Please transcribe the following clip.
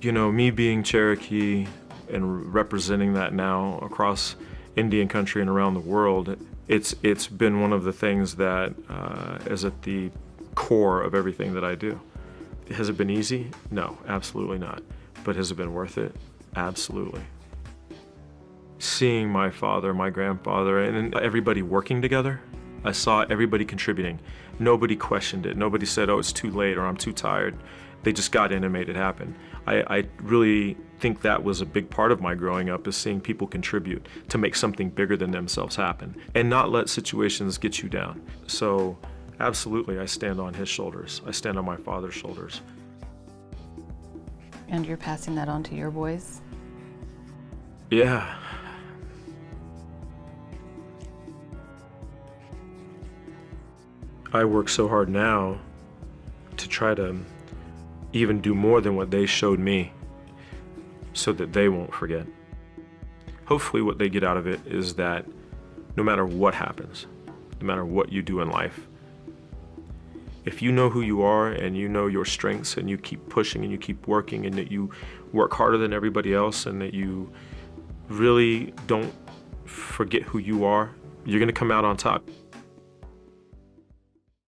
You know, me being Cherokee and representing that now across Indian country and around the world, it's been one of the things that is at the core of everything that I do. Has it been easy? No, absolutely not. But has it been worth it? Absolutely. Seeing my father, my grandfather, and everybody working together, I saw everybody contributing. Nobody questioned it. Nobody said, oh, it's too late or I'm too tired. They just got in and made it happen. I really think that was a big part of my growing up, is seeing people contribute to make something bigger than themselves happen and not let situations get you down. So absolutely, I stand on his shoulders. I stand on my father's shoulders. And you're passing that on to your boys? Yeah. I work so hard now to try to even do more than what they showed me so that they won't forget. Hopefully what they get out of it is that no matter what happens, no matter what you do in life, if you know who you are and you know your strengths and you keep pushing and you keep working and that you work harder than everybody else and that you really don't forget who you are, you're gonna come out on top.